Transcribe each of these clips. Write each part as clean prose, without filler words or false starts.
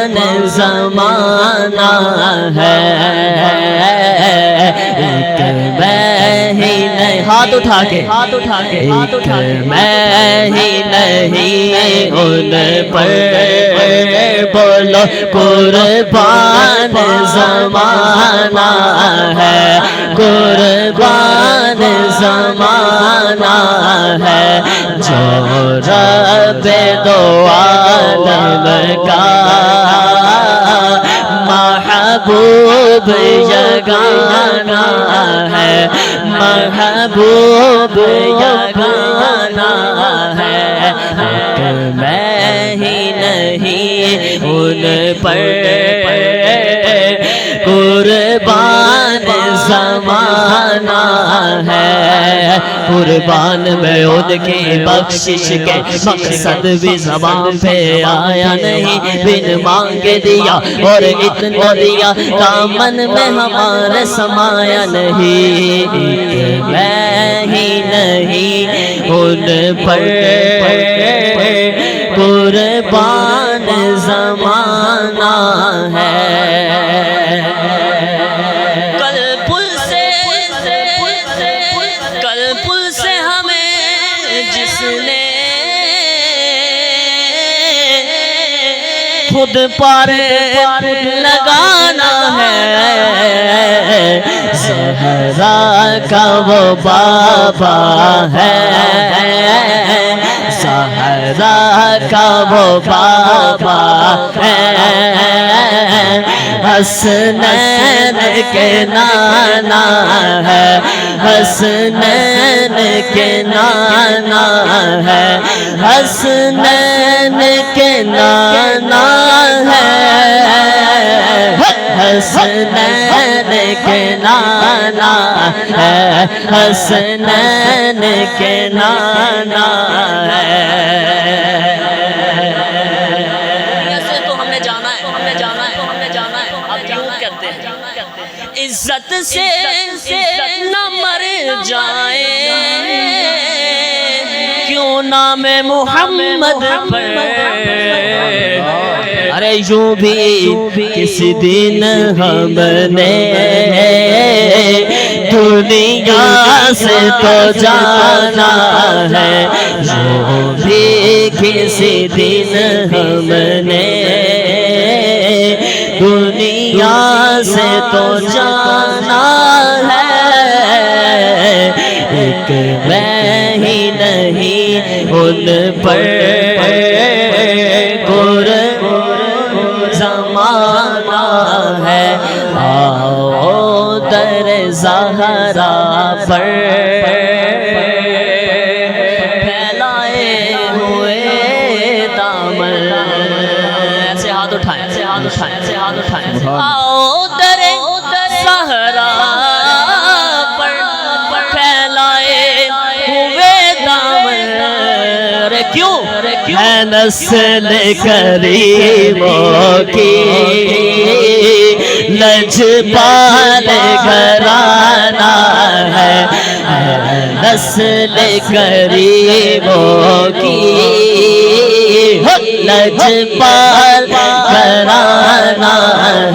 قربان زمانہ ہے، ایک میں ہی نہیں، ہاتھ اٹھا کے ایک میں ہی نہیں ان پر بولو قربان زمانہ ہے، قربان زمانہ ہے، جو رب دو عالم کا محبوب یگانہ ہے، محبوب یگانہ ہے، ایک میں ہی نہیں ان پر قربان زمانہ ہے، قربان میں ان کی بخشش کے مقصد بھی زبان پہ آیا نہیں، بن مانگے دیا اور اتنا دیا دامن میں ہمارے سمایا نہیں، میں ہی نہیں ان پر قربان زمانہ ہے۔ خود پارے لگانا ہے، زہرا کا وہ بابا ہے، زہرا کا وہ بابا ہے، حسنین کے نانا ہے، حسنین کے نانا ہے، حسنین کے نانا ہے، حسنین کے نانا ہے، حسنین کے نانا ہے۔ عزت سے نہ مر جائے کیوں نام محمد پر، ارے یوں بھی کسی دن ہم نے دنیا سے تو جانا ہے، یوں بھی کسی دن ہم نے دنیا سے تو جانا ہے، ایک میں ہی نہیں ان پر قربان زمانہ ہے، آؤ در زہرا پر پھیلائے ہوئے دامن، ایسے ہاتھ اٹھائیں، ایسے ہاتھ اٹھائیں، ایسے ہاتھ اٹھائیں، آؤ در زہرا پر پھیلائے ہوئے دامن، کیوں ہے نسل کریموں کی لجپال گھرانہ ہے، نسل کریموں کی لجپال گھرانہ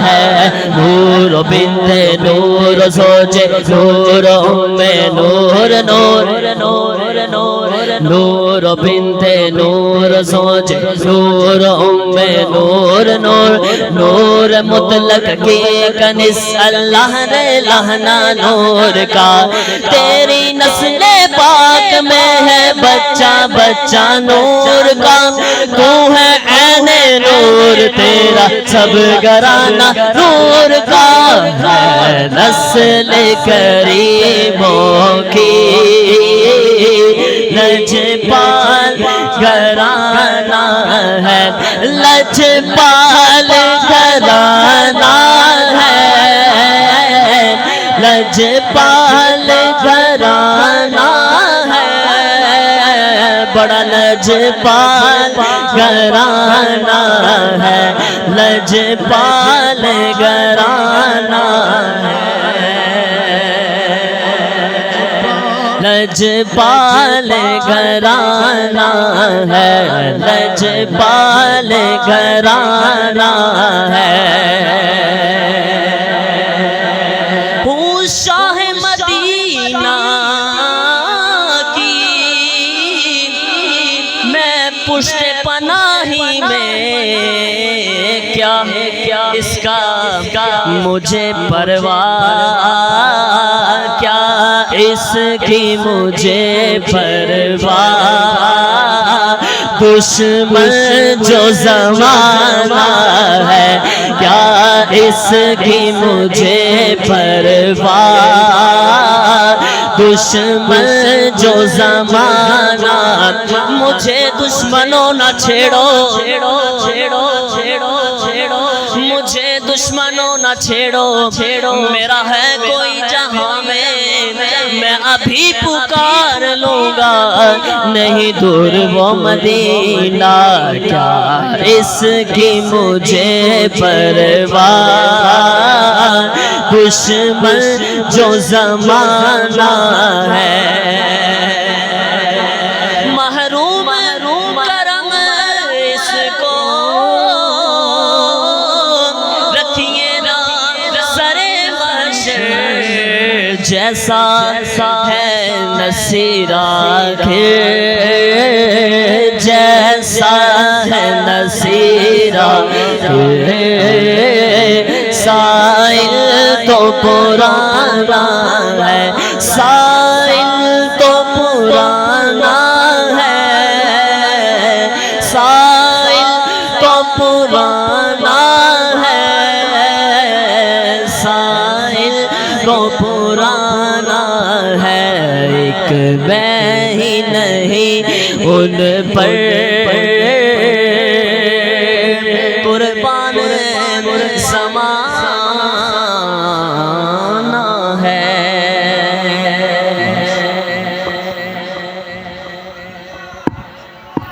ہے، نور بنت نور سوچے نور ام نور نور نور نور نور بنت نور سوچے نور ام نور نور نور مطلق کی کنس اللہ نے لہنا نور کا، تیری نسل پاک میں ہے بچہ بچہ نور کا، تو ہے عین نور تیرا سب گھرانہ نور کا، ہے نسل کریموں کی لجپال گھرانہ ہے، لجپال گھرانہ ہے، لجپال گھرانہ ہے، بڑا لجپال گھرانہ ہے، لجپال گھرانہ ہے، لجپال گھرانہ ہے، لجپال گھرانہ ہے۔ ہوں شاہ مدینہ کی میں پشت پناہی میں، کیا اس کا مجھے پرواہ، کیا اس کی مجھے پرواہ، دشمن جو زمانہ ہے، کیا اس کی مجھے پرواہ، دشمن جو زمانہ، مجھے دشمنوں نہ چھیڑو، مجھے دشمنوں نہ چھیڑو، میرا ہے کوئی جہاں میں ابھی پکار لوں گا، نہیں دور وہ مدینہ، کیا اس کی مجھے پرواہ، دشمن جو زمانہ ہے۔ محروم کرم اس کو رکھیے نا سر محشر، جیسا ہے نصیر آخر، جیسا ہے نصیر آخر، سائل تو پرانا ہے، سائل تو پرانا ہے، سائل تو پرانا ہے، سائل تو پرانا ہے، ایک میں ہی نہیں ان پر قربان زمان